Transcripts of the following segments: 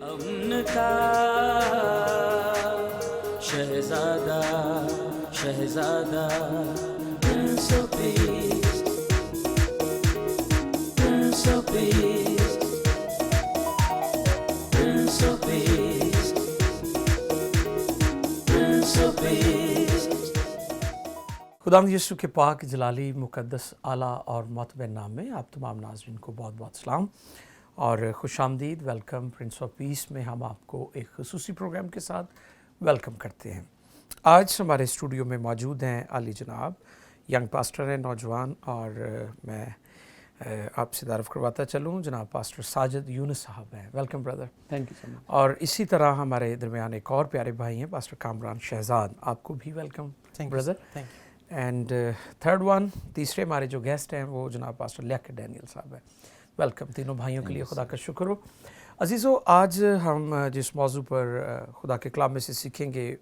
امن کا شہزادہ شہزادہ prince of peace prince of peace prince of peace prince of peace. خداوند یسوع کے پاک جلالی مقدس اعلیٰ اور معتبر نام میں آپ تمام ناظرین کو بہت بہت سلام اور خوش آمدید۔ ویلکم پرنس آف پیس میں ہم آپ کو ایک خصوصی پروگرام کے ساتھ ویلکم کرتے ہیں۔ آج ہمارے اسٹوڈیو میں موجود ہیں عالی جناب ینگ پاسٹر ہیں، نوجوان، اور میں آپ سے تعارف کرواتا چلوں، جناب پاسٹر ساجد یونس صاحب ہیں۔ Welcome brother. Thank you so much. اور اسی طرح ہمارے درمیان ایک اور پیارے بھائی ہیں، پاسٹر کامران شہزاد، آپ کو بھی welcome brother. And third one, تیسرے ہمارے جو گیسٹ ہیں وہ جناب پاسٹر لیاقت ڈینیل صاحب ہیں۔ ویلکم تینوں بھائیوں کے لیے خدا کا شکر ہو۔ عزیزو، آج ہم جس موضوع پر خدا کے کلام میں سے سیکھیں گے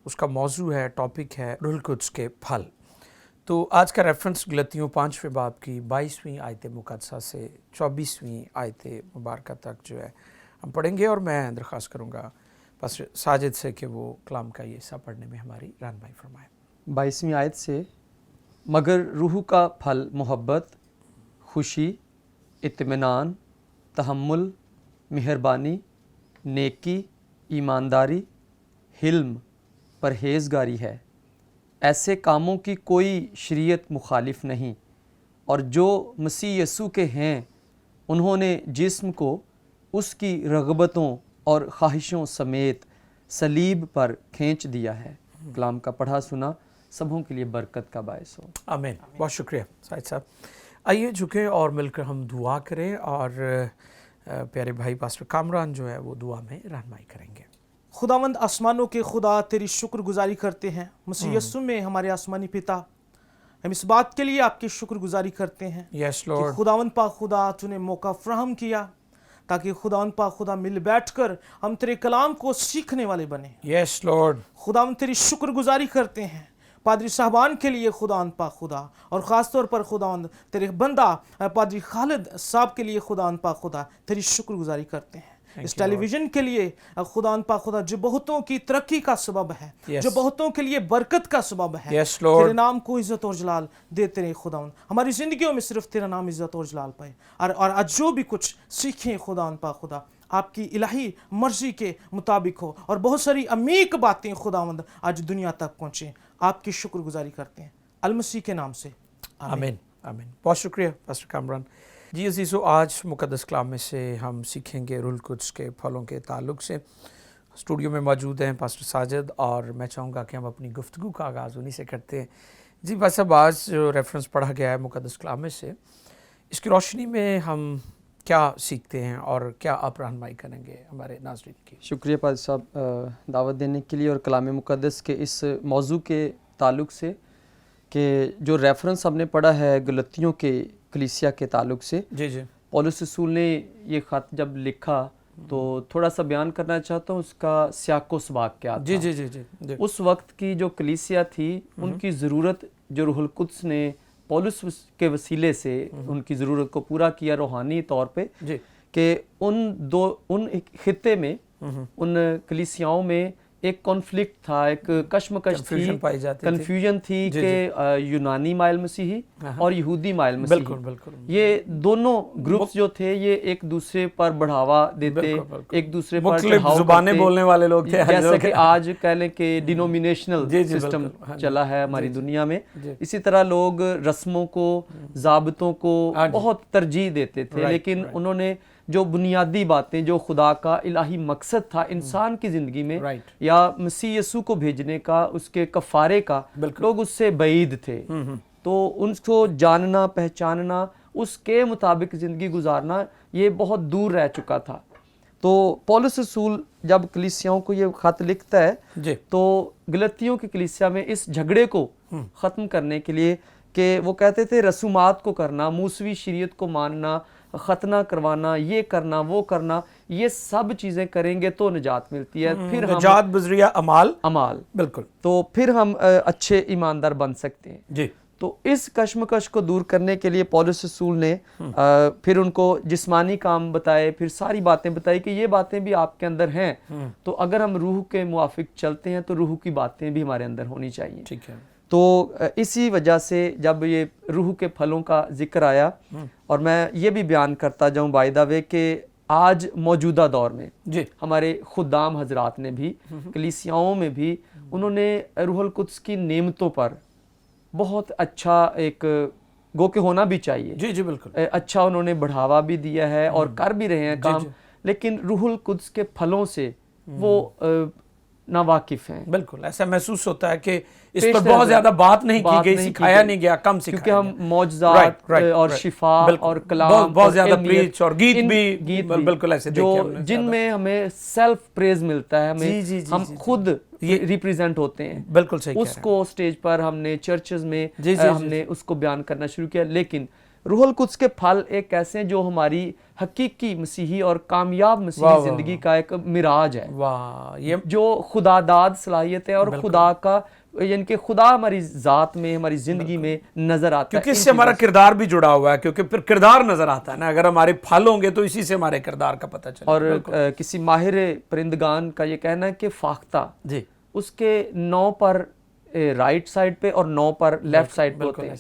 اس کا موضوع ہے، ٹاپک ہے روح القدس کے پھل۔ تو آج کا ریفرنس غلطیوں 5ویں باب کی 22ویں آیت مقدسہ سے 24ویں آیت مبارکہ تک جو ہے ہم پڑھیں گے، اور میں درخواست کروں گا پاسٹر ساجد سے کہ وہ کلام کا یہ حصہ پڑھنے میں ہماری رہنمائی فرمائے۔ 22ویں آیت سے، مگر روح کا پھل محبت، خوشی، اطمینان، تحمل، مہربانی، نیکی، ایمانداری، حلم، پرہیزگاری ہے۔ ایسے کاموں کی کوئی شریعت مخالف نہیں، اور جو مسیح یسوع کے ہیں انہوں نے جسم کو اس کی رغبتوں اور خواہشوں سمیت صلیب پر کھینچ دیا ہے۔ کلام کا پڑھا سنا سبوں کے لیے برکت کا باعث ہو۔ آمین۔ بہت شکریہ ساجد صاحب۔ آئیے جھکیں اور مل کر ہم دعا کریں، اور پیارے بھائی پاسٹر کامران جو ہے وہ دعا میں رہنمائی کریں گے۔ خداوند آسمانوں کے خدا، تیری شکر گزاری کرتے ہیں مسیح یسوع میں ہمارے آسمانی پتا۔ ہم اس بات کے لیے آپ کی شکر گزاری کرتے ہیں یس کہ لارڈ۔ خداوند پاک خدا تو نے موقع فراہم کیا تاکہ خداوند پاک خدا مل بیٹھ کر ہم تیرے کلام کو سیکھنے والے بنیں۔ یس لارڈ۔ خداوند تیری شکر گزاری کرتے ہیں پادری صاحبان کے لیے خداوند پاک خدا، اور خاص طور پر خداوند تیرے بندہ پادری خالد صاحب کے لیے خداوند پاک خدا تیری شکر گزاری کرتے ہیں۔ اس ٹیلی ویژن کے لیے خداوند پاک خدا جو بہتوں کی ترقی کا سبب ہے، جو بہتوں کے لیے برکت کا سبب ہے، تیرے نام کو عزت اور جلال دیتے رہے خداوند۔ ہماری زندگیوں میں صرف تیرا نام عزت اور جلال پائے، اور آج جو بھی کچھ سیکھیں خداوند پاک خدا آپ کی الہی مرضی کے مطابق ہو، اور بہت ساری عمیق باتیں خداوند آج دنیا تک پہنچیں۔ آپ کی شکر گزاری کرتے ہیں المسیح کے نام سے، آمین آمین۔ بہت شکریہ پاسٹر کامران جی۔ عزیزو، آج مقدس کلام میں سے ہم سیکھیں گے روح القدس کے پھلوں کے تعلق سے۔ اسٹوڈیو میں موجود ہیں پاسٹر ساجد، اور میں چاہوں گا کہ ہم اپنی گفتگو کا آغاز انہی سے کرتے ہیں۔ جی بھائی صاحب، آج جو ریفرنس پڑھا گیا ہے مقدس کلام میں سے، اس کی روشنی میں ہم کیا سیکھتے ہیں اور کیا آپ رہنمائی کریں گے ہمارے ناظرین کی؟ شکریہ پادری صاحب دعوت دینے کے لیے، اور کلام مقدس کے اس موضوع کے تعلق سے کہ جو ریفرنس ہم نے پڑھا ہے غلطیوں کے کلیسیا کے تعلق سے، جی پولس رسول نے یہ خط جب لکھا تو تھوڑا سا بیان کرنا چاہتا ہوں اس کا سیاق و سباق کیا تھا۔ جی۔ اس وقت کی جو کلیسیا تھی ان کی ضرورت جو روح القدس نے پولس کے وسیلے سے ان کی ضرورت کو پورا کیا روحانی طور پہ، کہ ان خطے میں ان کلیسیاؤں میں ایک کانفلکٹ تھا، ایک کشمکش تھی، کنفیوژن تھی کہ یونانی مائل مسیحی اور یہودی مائل مسیحی، یہ دونوں گروپس جو تھے یہ ایک دوسرے پر بڑھاوا دیتے، ایک دوسرے پر مختلف زبانیں بولنے والے لوگ تھے، جیسا کہ آج کہہ لیں کہ ڈینومینیشنل سسٹم چلا ہے ہماری دنیا میں۔ اسی طرح لوگ رسموں کو، ضابطوں کو بہت ترجیح دیتے تھے، لیکن انہوں نے جو بنیادی باتیں، جو خدا کا الہی مقصد تھا انسان کی زندگی میں، یا مسیح یسوع کو بھیجنے کا، اس کے کفارے کا، لوگ اس سے بعید تھے۔ تو ان کو جاننا، پہچاننا، اس کے مطابق زندگی گزارنا یہ بہت دور رہ چکا تھا۔ تو پولس رسول جب کلیسیاؤں کو یہ خط لکھتا ہے تو غلطیوں کی کلیسیا میں اس جھگڑے کو ختم کرنے کے لیے، کہ وہ کہتے تھے رسومات کو کرنا، موسوی شریعت کو ماننا، ختنہ کروانا، یہ کرنا وہ کرنا، یہ سب چیزیں کریں گے تو نجات ملتی ہے، پھر ہم نجات بذریعہ اعمال، اعمال، بالکل، تو پھر ہم اچھے ایماندار بن سکتے ہیں۔ جی تو اس کشمکش کو دور کرنے کے لیے پولس رسول نے پھر ان کو جسمانی کام بتائے، پھر ساری باتیں بتائی کہ یہ باتیں بھی آپ کے اندر ہیں، تو اگر ہم روح کے موافق چلتے ہیں تو روح کی باتیں بھی ہمارے اندر ہونی چاہیے. ٹھیک ہے. تو اسی وجہ سے جب یہ روح کے پھلوں کا ذکر آیا، اور میں یہ بھی بیان کرتا جاؤں بائی دا وے کہ آج موجودہ دور میں جی ہمارے خدام حضرات نے بھی، کلیسیاؤں میں بھی، انہوں نے روح القدس کی نعمتوں پر بہت اچھا ایک گو کہ ہونا بھی چاہیے. جی جی بالکل. اچھا انہوں نے بڑھاوا بھی دیا ہے اور کر بھی رہے ہیں کام، لیکن روح القدس کے پھلوں سے وہ ناواقف ہیں. بالکل ایسا محسوس ہوتا ہے کہ اس پر بہت زیادہ بات نہیں کی گئی، سکھایا نہیں گیا، کم سکھایا کیونکہ ہم معجزات اور شفا اور کلام بہت زیادہ پریچ اور گیت بھی بالکل ایسے جو جن میں ہمیں سیلف پریز ملتا ہے، ہمیں ہم خود ریپریزنٹ ہوتے ہیں. بالکل صحیح. اس کو سٹیج پر ہم نے چرچز میں ہم نے اس کو بیان کرنا شروع کیا. لیکن روح القدس کے پھل ایک ایسے ہیں جو ہماری حقیقی مسیحی اور کامیاب مسیحی زندگی کا ایک مراج ہے، یہ جو خدا داد صلاحیت ہے اور خدا کا، یعنی کہ خدا ہماری ذات میں، ہماری زندگی میں نظر آتا ہے. کیونکہ اس سے ہمارا کردار بھی جڑا ہوا ہے، کیونکہ پھر کردار نظر آتا ہے نا، اگر ہمارے پھل ہوں گے تو اسی سے ہمارے کردار کا پتہ چلے. اور کسی ماہر پرندگان کا یہ کہنا ہے کہ فاختہ جی اس کے 9 پر رائٹ سائڈ پہ اور 9 پر لیفٹ سائڈ پہ ہوتے ہیں.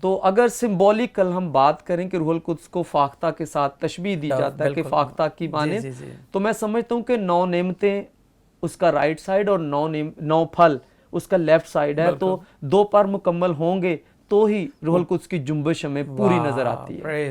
تو اگر سمبولیکل ہم بات کریں کہ روح القدس کو فاختہ کے ساتھ تشبیہ دی جاتا ہے کہ فاختہ کی مانند، تو میں سمجھتا ہوں کہ 9 نعمتیں اس کا رائٹ سائڈ اور 9 پھل اس کا لیفٹ سائڈ ہے. تو 2 پر مکمل ہوں گے تو ہی روح القدس کی جنبش ہمیں پوری نظر آتی ہے.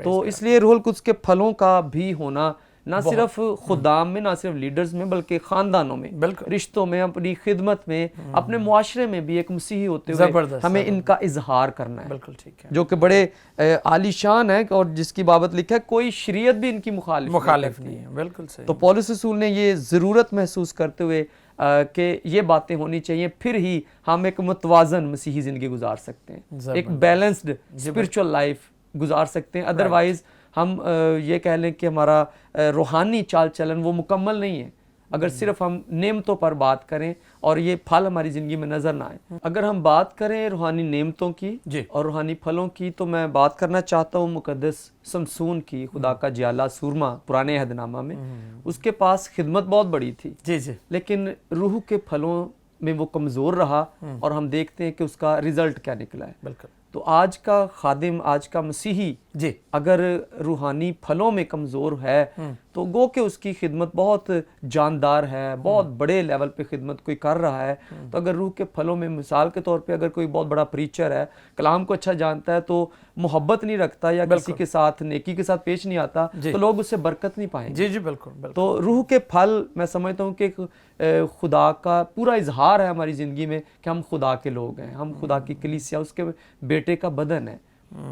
تو اس لیے روح القدس کے پھلوں کا بھی ہونا نہ صرف خدام میں، نہ صرف لیڈرز میں، بلکہ خاندانوں میں، رشتوں میں، اپنی خدمت میں، اپنے معاشرے میں بھی ایک مسیحی ہوتے ہوئے ہمیں ان کا اظہار کرنا ہے. بالکل ٹھیک ہے. جو کہ بڑے عالی شان ہے اور جس کی بابت لکھا ہے کوئی شریعت بھی ان کی مخالف نہیں ہے. بالکل صحیح. تو پولس رسول نے یہ ضرورت محسوس کرتے ہوئے کہ یہ باتیں ہونی چاہیے، پھر ہی ہم ایک متوازن مسیحی زندگی گزار سکتے ہیں، ایک بیلنسڈ اسپرچول لائف گزار سکتے ہیں. ادروائز ہم یہ کہہ لیں کہ ہمارا روحانی چال چلن وہ مکمل نہیں ہے اگر صرف ہم نعمتوں پر بات کریں اور یہ پھل ہماری زندگی میں نظر نہ آئے. اگر ہم بات کریں روحانی نعمتوں کی اور روحانی پھلوں کی، تو میں بات کرنا چاہتا ہوں مقدس سمسون کی، خدا کا جیالہ سورما پرانے عہد نامہ میں. اس کے پاس خدمت بہت بڑی تھی، لیکن روح کے پھلوں میں وہ کمزور رہا، اور ہم دیکھتے ہیں کہ اس کا رزلٹ کیا نکلا ہے. بالکل. تو آج کا خادم، آج کا مسیحی اگر روحانی پھلوں میں کمزور ہے تو گو کہ اس کی خدمت بہت جاندار ہے، بہت بڑے لیول پہ خدمت کوئی کر رہا ہے. تو اگر روح کے پھلوں میں، مثال کے طور پہ اگر کوئی بہت بڑا پریچر ہے، کلام کو اچھا جانتا ہے، تو محبت نہیں رکھتا یا کسی کے ساتھ نیکی کے ساتھ پیش نہیں آتا، تو لوگ اس سے برکت نہیں پائیں گے. بالکل. تو روح کے پھل میں سمجھتا ہوں کہ خدا کا پورا اظہار ہے ہماری زندگی میں کہ ہم خدا کے لوگ ہیں، ہم خدا کی کلیسیا، اس کے بیٹے کا بدن ہے.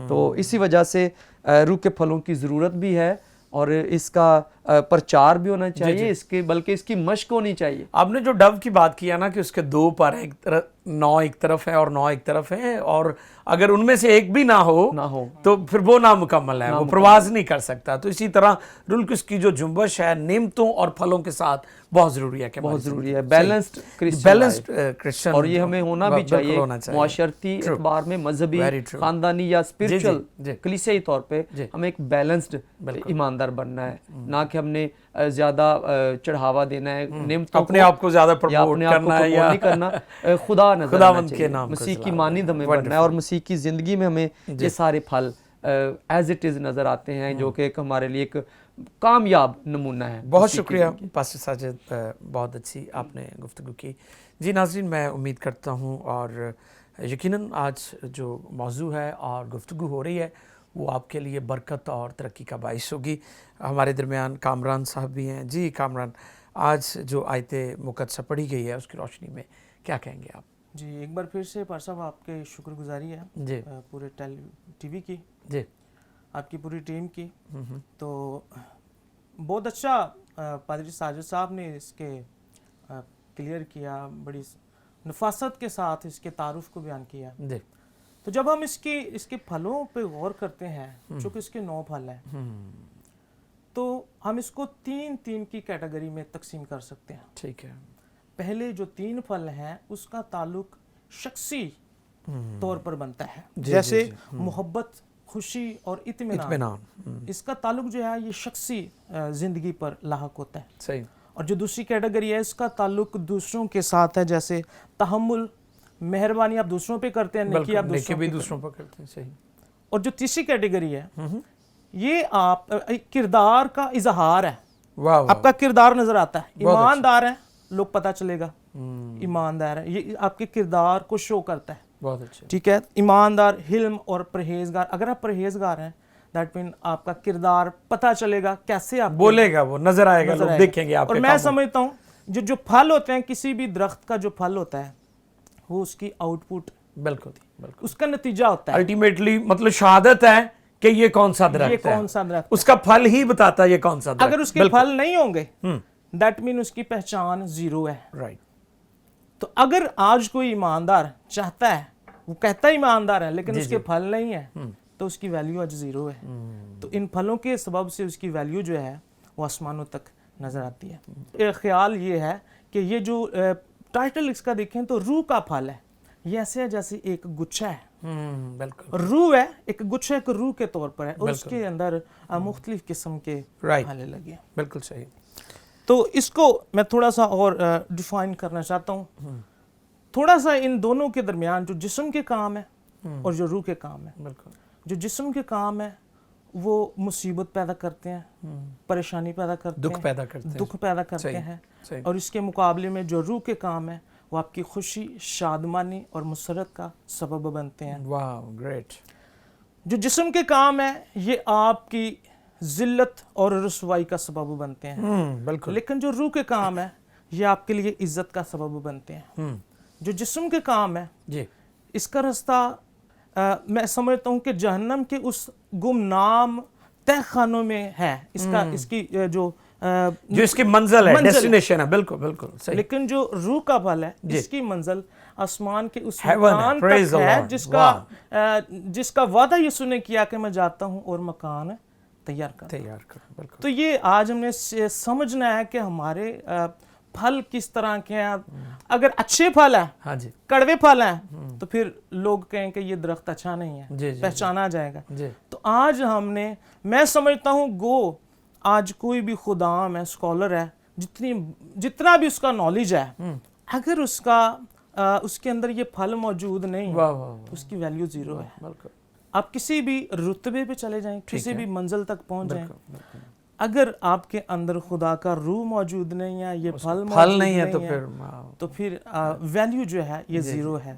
تو اسی وجہ سے روح کے پھلوں کی ضرورت بھی ہے، اور اس کا پرچار بھی ہونا چاہیے، اس کے بلکہ اس کی مشق ہونی چاہیے. آپ نے جو ڈو کی بات کیا نا کہ اس کے 2 پر ہیں، 9 ایک طرف ہے اور 9 ایک طرف ہے، اور اگر ان میں سے ایک بھی نہ ہو تو پھر وہ نامکمل ہے، وہ پرواز نہیں کر سکتا. تو اسی طرح روح القدس کی جو جنبش ہے نعمتوں اور پھلوں کے ساتھ بہت ضروری ہے، بہت ضروری ہے بیلنسڈ کرسچن. اور یہ ہمیں ہونا بھی چاہیے معاشرتی اعتبار میں، مذہبی، خاندانی یا اسپرچل کلیسیائی طور پہ ہمیں ایک بیلنسڈ ایماندار بننا ہے، نہ کہ ہم نے زیادہ چڑھاوا دینا ہے نعمتوں کو، اپنے آپ کو زیادہ پروموٹ کرنا ہے یا نہیں کرنا. خدا نظر آنا چاہیے، مسیح کی مانند ہمیں بننا ہے، اور مسیح کی زندگی میں ہمیں یہ سارے پھل ایز اٹ از نظر آتے ہیں، جو کہ ایک ہمارے لیے ایک کامیاب نمونہ ہے. بہت شکریہ پاسٹر ساجد، بہت اچھی آپ نے گفتگو کی. جی ناظرین، میں امید کرتا ہوں اور یقیناً آج جو موضوع ہے اور گفتگو ہو رہی ہے وہ آپ کے لیے برکت اور ترقی کا باعث ہوگی. ہمارے درمیان کامران صاحب بھی ہیں. جی کامران، آج جو آیت مقدسہ پڑھی گئی ہے اس کی روشنی میں کیا کہیں گے آپ؟ جی ایک بار پھر سے پار صاحب آپ کے شکر گزاری ہے جی پورے ٹی وی کی، جی آپ کی پوری ٹیم کی. تو بہت اچھا پادری ساجد صاحب نے اس کے کلیئر کیا، بڑی نفاست کے ساتھ اس کے تعارف کو بیان کیا. جی تو جب ہم اس کے پھلوں پہ غور کرتے ہیں، چونکہ اس کے 9 پھل ہیں، تو ہم اس کو 3 کی کیٹیگری میں تقسیم کر سکتے ہیں. ٹھیک ہے. پہلے جو 3 پھل ہیں اس کا تعلق شخصی طور پر بنتا ہے. جیسے محبت, خوشی اور اطمینان, اس کا تعلق جو ہے یہ شخصی زندگی پر لاحق ہوتا ہے. صحیح. اور جو دوسری کیٹیگری ہے اس کا تعلق دوسروں کے ساتھ ہے, جیسے تحمل, مہربانی آپ دوسروں پہ کرتے ہیں, نیکی آپ دوسروں پر کرتے ہیں. صحیح. اور جو تیسری کیٹیگری ہے یہ آپ کردار کا اظہار ہے. آپ کا کردار نظر آتا ہے, ایماندار ہے, لوگ پتہ چلے گا ایماندار ہے, یہ آپ کے کردار کو شو کرتا ہے. بہت اچھا. ٹھیک ہے, ایماندار, حلم اور پرہیزگار. اگر آپ پرہیزگار ہیں دیٹ مین آپ کا کردار پتہ چلے گا, کیسے آپ بولے گا, وہ نظر آئے گا, لوگ دیکھیں گے آپ کے. اور میں سمجھتا ہوں جو پھل ہوتے ہیں, کسی بھی درخت کا جو پھل ہوتا ہے وہ اس کی آؤٹ پٹ, بالکل اس کا نتیجہ ہوتا ہے. الٹیمیٹلی مطلب شہادت ہے کہ یہ کون سا درخت ہے, اس کا پھل ہی بتاتا ہے یہ کون سا درخت. اگر اس کے پھل نہیں ہوں گے دیٹ مین اس کی پہچان زیرو ہے. رائٹ. تو اگر آج کوئی ایماندار چاہتا ہے, وہ کہتا ہے ایماندار ہے لیکن اس کے پھل نہیں ہے, تو اس کی ویلیو آج زیرو ہے. تو ان پھلوں کے سبب سے اس کی ویلیو جو ہے وہ آسمانوں تک نظر آتی ہے. ایک خیال یہ ہے کہ یہ جو ٹائٹل اس کا دیکھیں تو روح کا پھل ہے, یہ ایسے ہے جیسے ایک گچھا ہے. بالکل. روح ہے, ایک گچھا ایک روح کے طور پر ہے, اور اس کے اندر مختلف قسم کے پھل لگے ہیں. بالکل صحیح. تو اس کو میں تھوڑا سا اور ڈیفائن کرنا چاہتا ہوں, تھوڑا سا ان دونوں کے درمیان جو جسم کے کام ہے اور جو روح کے کام ہے. بالکل. جو جسم کے کام ہے وہ مصیبت پیدا کرتے ہیں, پریشانی پیدا کرتے ہیں, دکھ پیدا کرتے ہیں. اور اس کے مقابلے میں جو روح کے کام ہے وہ آپ کی خوشی, شادمانی اور مسرت کا سبب بنتے ہیں. واو, گریٹ. جو جسم کے کام ہے یہ آپ کی ذلت اور رسوائی کا سبب بنتے ہیں. بالکل. لیکن جو روح کے کام ہے یہ آپ کے لیے عزت کا سبب بنتے ہیں. جو جسم کے کام ہے جی, اس کا رستہ میں سمجھتا ہوں کہ جہنم کے اس گمنام تہ خانوں میں ہے. اس کی جو اس کی منزل ہے, ڈیسٹینیشن ہے. بالکل بالکل صحیح. لیکن جو روح کا پھل ہے اس کی منزل آسمان کے اس مکان تک ہے جس کا وعدہ یسوع نے کیا کہ میں جاتا ہوں اور مکان تیار کروں. تو یہ آج ہم نے سمجھنا ہے کہ ہمارے پھل کس طرح کے ہیں. اگر اچھے پھل ہیں, کڑوے پھل ہیں, تو پھر لوگ کہیں کہ یہ درخت اچھا نہیں ہے, پہچانا جائے گا. تو آج ہم نے, میں سمجھتا ہوں گو آج کوئی بھی خدام ہے, اسکالر ہے, جتنا بھی اس کا نالج ہے, اگر اس کے اندر یہ پھل موجود نہیں تو اس کی ویلیو زیرو ہے. آپ کسی بھی رتبے پہ چلے جائیں, کسی بھی منزل تک پہنچ جائیں, اگر آپ کے اندر خدا کا روح موجود نہیں ہے, یہ پھل نہیں ہے, تو پھر ویلیو جو ہے یہ زیرو ہے.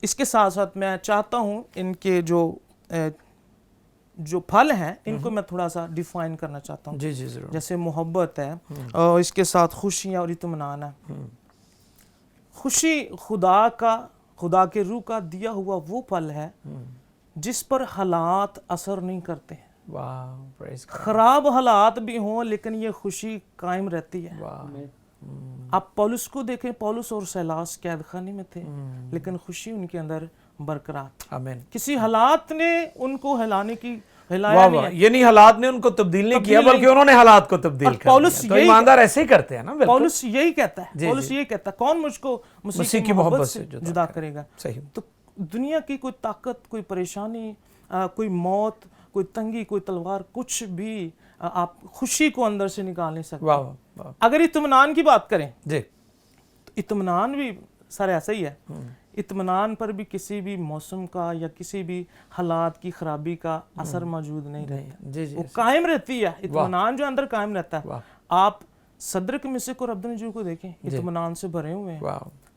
اس کے ساتھ ساتھ میں چاہتا ہوں ان کے جو پھل ہیں ان کو میں تھوڑا سا ڈیفائن کرنا چاہتا ہوں. جیسے محبت ہے, اور اس کے ساتھ خوشی اور اطمینان ہے. خوشی خدا کے روح کا دیا ہوا وہ پھل ہے جس پر حالات اثر نہیں کرتے. خراب حالات بھی ہوں لیکن یہ خوشی قائم رہتی ہے. آپ پولس کو دیکھیں, پولس اور سیلاس قید خانے میں تھے لیکن خوشی ان کے اندر برقرار. کسی حالات نے ان کو ہلایا نہیں ہے, یعنی حالات نے ان کو تبدیل نہیں کیا بلکہ انہوں نے حالات کو تبدیل کیا. تو ایماندار ایسے ہی کرتے ہیں نا. پولس یہی کہتا ہے, کون مجھ کو مسیح کی محبت سے جدا کرے گا. تو دنیا کی کوئی طاقت, کوئی پریشانی, کوئی موت, کوئی تنگی, کوئی تلوار, کچھ بھی آپ خوشی کو اندر سے نکال نہیں سکتے. اگر اطمینان کی بات کریں تو اطمینان بھی سر ایسا ہی ہے. اطمینان پر بھی کسی بھی موسم کا یا کسی بھی حالات کی خرابی کا اثر موجود نہیں رہتا, وہ قائم رہتی ہے. اطمینان جو اندر قائم رہتا ہے. آپ صدرک مسک اور عبدالنجو کو دیکھیں, اطمینان سے بھرے ہوئے ہیں,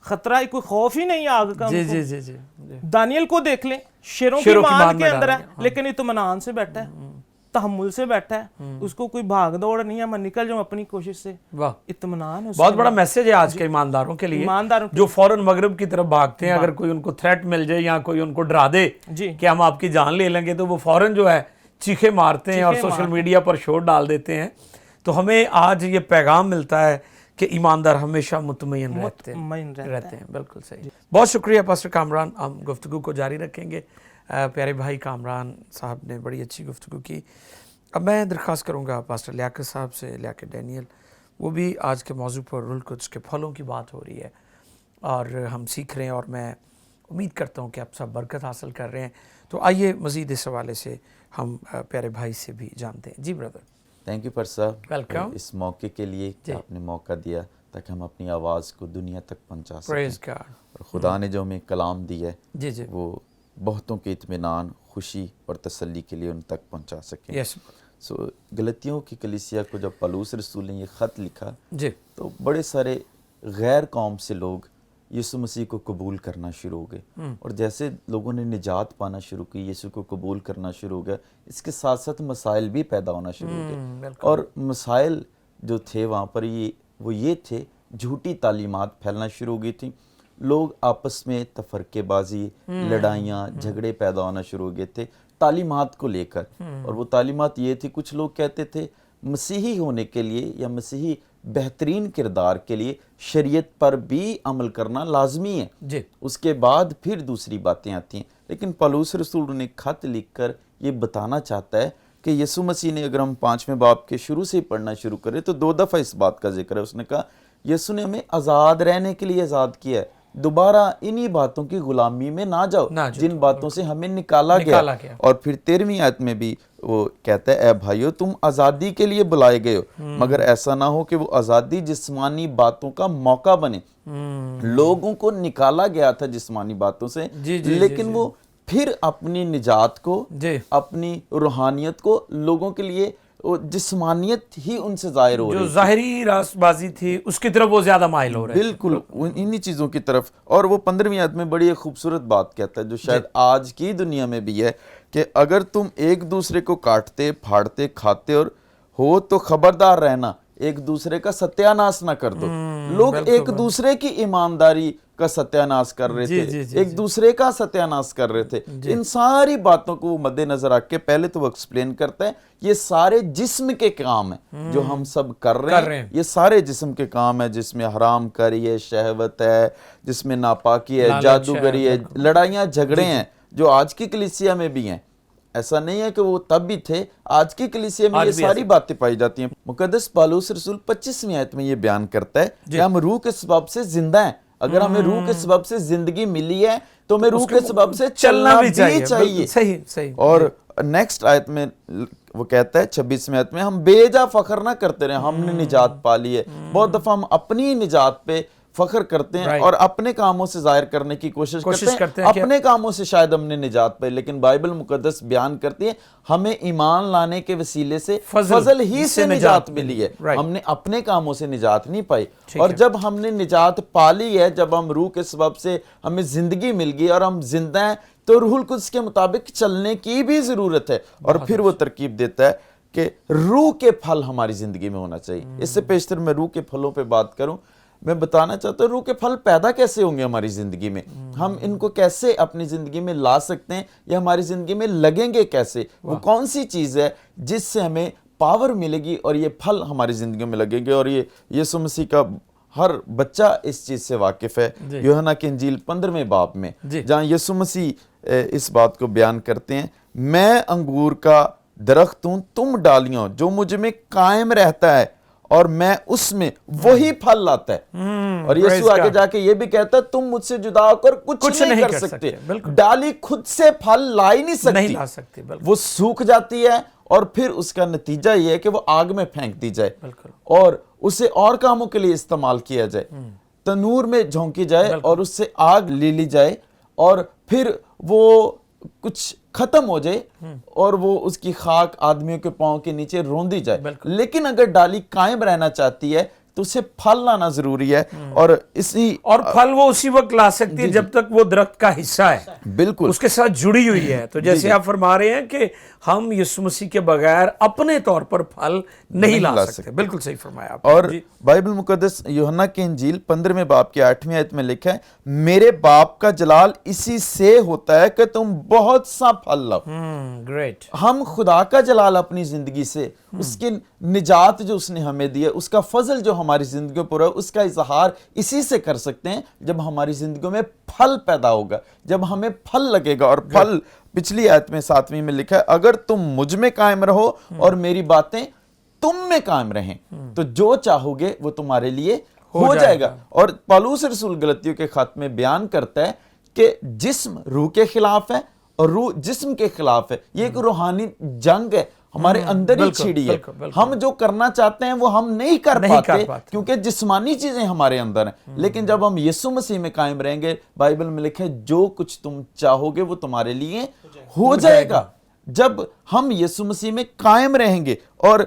خطرہ کوئی خوف ہی نہیں آگ کا. دانیل کو دیکھ لیں, شیروں کی مان کے اندر ہے لیکن اطمینان سے بیٹھا ہے, تحمل سے بیٹھا ہے, اس کو کوئی بھاگ دوڑ نہیں ہے, میں نکل جاؤں اپنی کوشش سے. اطمینان بہت بڑا میسج ہے آج کے ایمانداروں کے لیے, جو فوراً مغرب کی طرف بھاگتے ہیں. اگر کوئی ان کو تھریٹ مل جائے یا کوئی ان کو ڈرا دے کہ ہم آپ کی جان لے لیں گے تو وہ فوراً جو ہے چیخے مارتے ہیں اور سوشل میڈیا پر شور ڈال دیتے ہیں. تو ہمیں آج یہ پیغام ملتا ہے کہ ایماندار ہمیشہ مطمئن رہتے ہیں. بالکل صحیح. بہت شکریہ پاسٹر کامران. ہم گفتگو کو جاری رکھیں گے. پیارے بھائی کامران صاحب نے بڑی اچھی گفتگو کی. اب میں درخواست کروں گا پاسٹر لیاقت صاحب سے, لیاقت ڈینیل, وہ بھی آج کے موضوع پر روح القدس کے پھلوں کی بات ہو رہی ہے اور ہم سیکھ رہے ہیں, اور میں امید کرتا ہوں کہ آپ سب برکت حاصل کر رہے ہیں. تو آئیے مزید اس حوالے سے ہم پیارے بھائی سے بھی جانتے ہیں. جی بردر. تھینک یو پر صاحب ویلکم اس موقع کے لیے کہ آپ نے موقع دیا تاکہ ہم اپنی آواز کو دنیا تک پہنچا پریز سکیں. گاڈ. اور خدا نے جو ہمیں کلام دیا ہے جی جی. وہ بہتوں کے اطمینان، خوشی اور تسلی کے لیے ان تک پہنچا سکیں. یس. سو گلتیوں کی کلیسیا کو جب پالوس رسول نے یہ خط لکھا جی. تو بڑے سارے غیر قوم سے لوگ یسوع مسیح کو قبول کرنا شروع ہو گئے. اور جیسے لوگوں نے نجات پانا شروع کی، یسوع کو قبول کرنا شروع ہو گیا، اس کے ساتھ ساتھ مسائل بھی پیدا ہونا شروع ہو گئے. اور مسائل جو تھے وہاں پر وہ یہ تھے، جھوٹی تعلیمات پھیلنا شروع ہو گئی تھیں. لوگ آپس میں تفرقے بازی، لڑائیاں، جھگڑے پیدا ہونا شروع ہو گئے تھے تعلیمات کو لے کر. اور وہ تعلیمات یہ تھی، کچھ لوگ کہتے تھے مسیحی ہونے کے لیے یا مسیحی بہترین کردار کے لیے شریعت پر بھی عمل کرنا لازمی ہے. جی. اس کے بعد پھر دوسری باتیں آتی ہیں. لیکن پالوس رسول نے خط لکھ کر یہ بتانا چاہتا ہے کہ یسوع مسیح نے، اگر ہم 5ویں باب کے شروع سے پڑھنا شروع کریں تو 2 دفعہ اس بات کا ذکر ہے. اس نے کہا یسوع نے ہمیں آزاد رہنے کے لیے آزاد کیا ہے، دوبارہ انہی باتوں کی غلامی میں نہ جاؤ جن باتوں سے ہمیں نکالا گیا. اور پھر 13ویں آیت میں بھی وہ کہتا ہے اے بھائیو تم آزادی کے لیے بلائے گئے ہو، مگر ایسا نہ ہو کہ وہ آزادی جسمانی باتوں کا موقع بنے. لوگوں کو نکالا گیا تھا جسمانی باتوں سے، لیکن وہ پھر اپنی نجات کو، اپنی روحانیت کو لوگوں کے لیے، جسمانیت ہی ان سے ظاہر ہو رہی، جو ظاہری راست بازی تھی اس کی طرف وہ زیادہ مائل ہو رہے ہیں. بالکل انہی چیزوں کی طرف. اور وہ 15ویں آیت میں بڑی ایک خوبصورت بات کہتا ہے جو شاید آج کی دنیا میں بھی ہے کہ اگر تم ایک دوسرے کو کاٹتے، پھاڑتے، کھاتے اور ہو تو خبردار رہنا، ایک دوسرے کا ستیاناش نہ کر دو. لوگ ایک دوسرے کی ایمانداری کا ستیاناش کر رہے تھے، ایک دوسرے کا ستیاناش کر رہے تھے. ان ساری باتوں کو وہ مد نظر رکھ کے پہلے تو وہ ایکسپلین کرتا ہے یہ سارے جسم کے کام ہیں جو ہم سب کر رہے ہیں. یہ سارے جسم کے کام ہیں جس میں حرام کاری ہے، شہوت ہے، جس میں ناپاکی ہے، جادوگری ہے، لڑائیاں جھگڑے ہیں جو آج کی کلیسیا میں بھی ہیں. ایسا نہیں ہے کہ وہ تب بھی تھے، آج کی کلیسیا میں یہ ساری باتیں پائی جاتی ہیں. مقدس پالوس رسول 25ویں آیت میں یہ بیان کرتا ہے کہ ہم روح کے سبب سے زندہ ہیں. اگر ہمیں روح کے سبب سے زندگی ملی ہے تو ہمیں روح کے سبب سے چلنا بھی چاہیے. صحیح. اور نیکسٹ آیت میں وہ کہتا ہے 26ویں آیت میں ہم بے جا فخر نہ کرتے رہے، ہم نے نجات پا لی ہے. بہت دفعہ ہم اپنی نجات پہ فخر کرتے ہیں اور اپنے کاموں سے ظاہر کرنے کی کوشش کرتے ہیں. اپنے کاموں سے شاید ہم نے نجات پائی، لیکن بائبل مقدس بیان کرتی ہے ہمیں ایمان لانے کے وسیلے سے فضل ہی سے نجات ملی ہے. ہم نے اپنے کاموں سے نجات نہیں پائی. اور جب ہم نے نجات پا لی ہے، جب ہم روح کے سبب سے ہمیں زندگی مل گئی اور ہم زندہ ہیں، تو روح القدس کے مطابق چلنے کی بھی ضرورت ہے. اور پھر وہ ترکیب دیتا ہے کہ روح کے پھل ہماری زندگی میں ہونا چاہیے. اس سے پیشتر میں روح کے پھلوں پہ بات کروں، میں بتانا چاہتا ہوں روح کے پھل پیدا کیسے ہوں گے ہماری زندگی میں، ہم ان کو کیسے اپنی زندگی میں لا سکتے ہیں یا ہماری زندگی میں لگیں گے کیسے. وہ کون سی چیز ہے جس سے ہمیں پاور ملے گی اور یہ پھل ہماری زندگی میں لگیں گے. اور یہ یسوع مسیح کا ہر بچہ اس چیز سے واقف ہے. یوحنا کی انجیل 15ویں باب میں جہاں یسوع مسیح اس بات کو بیان کرتے ہیں، میں انگور کا درخت ہوں، تم ڈالیاں، جو مجھ میں قائم رہتا ہے اور میں اس میں، وہی پھل لاتا ہے. اور یسوع آگے جا کے یہ بھی کہتا ہے تم مجھ سے جدا ہو کر کچھ نہیں کر سکتے. ڈالی خود سے پھل لا ہی نہیں سکتی، وہ سوکھ جاتی ہے اور پھر اس کا نتیجہ یہ ہے کہ وہ آگ میں پھینک دی جائے اور اسے اور کاموں کے لیے استعمال کیا جائے، تنور میں جھونکی جائے اور اس سے آگ لے لی جائے اور پھر وہ کچھ ختم ہو جائے اور وہ اس کی خاک آدمیوں کے پاؤں کے نیچے روندی جائے. لیکن اگر ڈالی قائم رہنا چاہتی ہے تو اسے پھل لانا ضروری ہے. اور پھل وہ اسی وقت لا سکتی ہے جب تک وہ درخت کا حصہ ہے، بالکل اس کے ساتھ جڑی ہوئی ہے. تو جیسے آپ فرما رہے ہیں کہ ہم یسوع مسیح کے بغیر اپنے طور پر پھل نہیں لا سکتے. بالکل صحیح فرمایا آپ. اور بائبل مقدس یوحنا کی انجیل 15ویں باب کی 8ویں آیت میں لکھا ہے میرے باپ کا جلال اسی سے ہوتا ہے کہ تم بہت سا پھل لاؤ. گریٹ. ہم خدا کا جلال اپنی زندگی سے، اس کی نجات جو اس نے ہمیں دی ہے، اس کا فضل جو ہماری زندگیوں پر ہے، اس کا اظہار اسی سے کر سکتے ہیں جب ہماری زندگیوں میں پھل پیدا ہوگا، جب ہمیں پھل لگے گا. اور پھل پچھلی آیت میں 7ویں میں لکھا ہے اگر تم مجھ میں قائم رہو اور میری باتیں تم میں قائم رہیں تو جو چاہو گے وہ تمہارے لیے ہو جائے گا. اور پالوس رسول گلتیوں کے خط میں بیان کرتا ہے کہ جسم روح کے خلاف ہے اور روح جسم کے خلاف ہے. یہ ایک روحانی جنگ ہے ہمارے اندر ہی چھڑی ہے. ہم جو کرنا چاہتے ہیں وہ ہم نہیں کر پاتے کیونکہ جسمانی چیزیں ہمارے اندر ہیں. لیکن جب ہم یسوع مسیح میں قائم رہیں گے, بائبل میں لکھا ہے جو کچھ تم چاہو گے وہ تمہارے لیے ہو جائے گا. جب ہم یسوع مسیح میں قائم رہیں گے, اور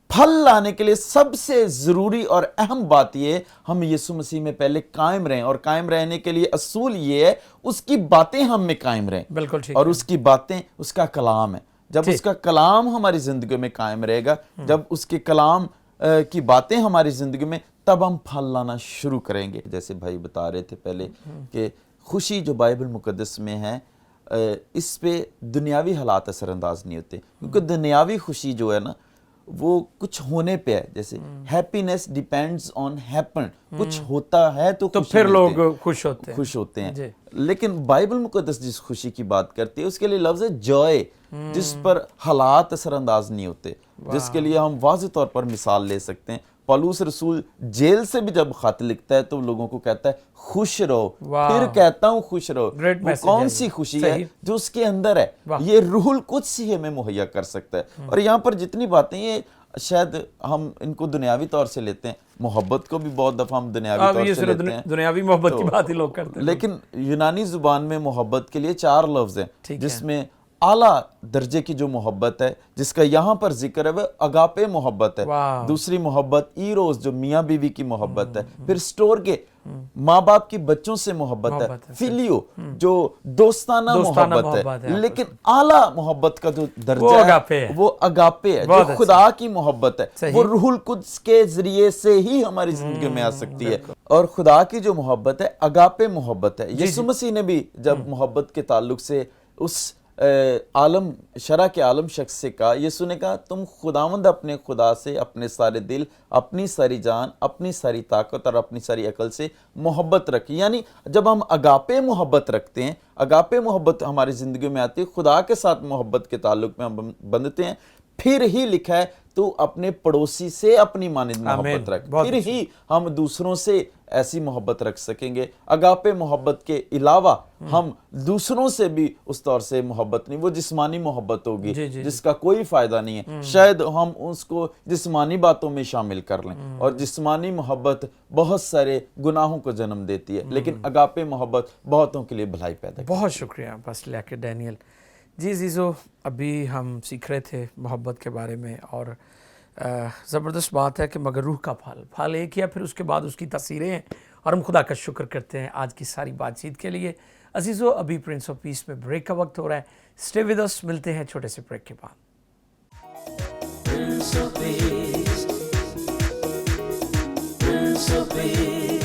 پھل لانے کے لیے سب سے ضروری اور اہم بات یہ ہے ہم یسوع مسیح میں پہلے قائم رہیں, اور قائم رہنے کے لیے اصول یہ ہے اس کی باتیں ہم میں قائم رہیں. بالکل ٹھیک. اور اس کی باتیں اس کا کلام ہے. جب اس کا کلام ہماری زندگی میں قائم رہے گا, جب اس کے کلام کی باتیں ہماری زندگی میں, تب ہم پھل لانا شروع کریں گے. جیسے بھائی بتا رہے تھے پہلے کہ خوشی جو بائبل مقدس میں ہے اس پہ دنیاوی حالات اثر انداز نہیں ہوتے, کیونکہ دنیاوی خوشی جو ہے نا وہ کچھ ہونے پہ ہے. جیسے ہیپینس ڈیپینڈز آن ہیپن, کچھ ہوتا ہے تو پھر لوگ خوش ہوتے ہیں. لیکن بائبل مقدس جس خوشی کی بات کرتی ہے اس کے لیے لفظ ہے جوائے, جس پر حالات اثر انداز نہیں ہوتے, جس کے لیے ہم واضح طور پر مثال لے سکتے ہیں. پولس رسول جیل سے بھی جب خط لکھتا ہے تو لوگوں کو کہتا ہے خوش رہو, پھر کہتا ہوں خوش رہو. وہ کون سی خوشی ہے جو اس کے اندر ہے, یہ روح القدس ہی ہمیں مہیا کر سکتا ہے. اور یہاں پر جتنی باتیں یہ شاید ہم ان کو دنیاوی طور سے لیتے ہیں, محبت کو بھی بہت دفعہ ہم دنیاوی طور سے لیتے ہیں, دنیاوی محبت کی بات ہی لوگ کرتے ہیں. لیکن یونانی زبان میں محبت کے لیے 4 لفظ ہیں, جس میں اعلیٰ درجے کی جو محبت ہے جس کا یہاں پر ذکر ہے وہ اگاپے محبت ہے. دوسری محبت ایروز جو میاں بیوی کی محبت ہے. پھر سٹورگے ماں باپ کی بچوں سے محبت ہے. فیلیو جو دوستانہ محبت ہے. لیکن اعلیٰ محبت کا جو درجہ ہے وہ اگاپے ہے, جو خدا کی محبت ہے. وہ روح القدس کے ذریعے سے ہی ہماری زندگی میں آ سکتی ہے. اور خدا کی جو محبت ہے اگاپے محبت ہے. یسوع مسیح نے بھی جب محبت کے تعلق سے اس عالم شرع کے عالم شخص سے کہا, یسوع نے کہا تم خداوند اپنے خدا سے اپنے سارے دل, اپنی ساری جان, اپنی ساری طاقت اور اپنی ساری عقل سے محبت رکھی. یعنی جب ہم اگاپے محبت رکھتے ہیں, اگاپے محبت ہماری زندگی میں آتی ہے, خدا کے ساتھ محبت کے تعلق میں ہم بندھتے ہیں, پھر ہی لکھا ہے تو اپنے پڑوسی سے اپنی مانند محبت رکھ, پھر ہی ہم دوسروں سے ایسی محبت رکھ سکیں گے. اگاپے محبت کے علاوہ ہم دوسروں سے بھی اس طور سے محبت نہیں, وہ جسمانی محبت ہوگی جس کا کوئی فائدہ نہیں ہے. شاید ہم اس کو جسمانی باتوں میں شامل کر لیں, اور جسمانی محبت بہت سارے گناہوں کو جنم دیتی ہے, لیکن اگاپے محبت بہتوں کے لیے بھلائی پیدا کرتی ہے. بہت شکریہ پاسٹر لیاقت ڈینیل. جی عزیزو, ابھی ہم سیکھ رہے تھے محبت کے بارے میں, اور زبردست بات ہے کہ مگر روح کا پھل ایک ہی ہے, پھر اس کے بعد اس کی تاثیریں ہیں, اور ہم خدا کا شکر کرتے ہیں آج کی ساری بات چیت کے لیے. عزیزو, ابھی پرنس آف پیس میں بریک کا وقت ہو رہا ہے. اسٹے ود اس, ملتے ہیں چھوٹے سے بریک کے بعد. Prince of Peace, Prince of Peace.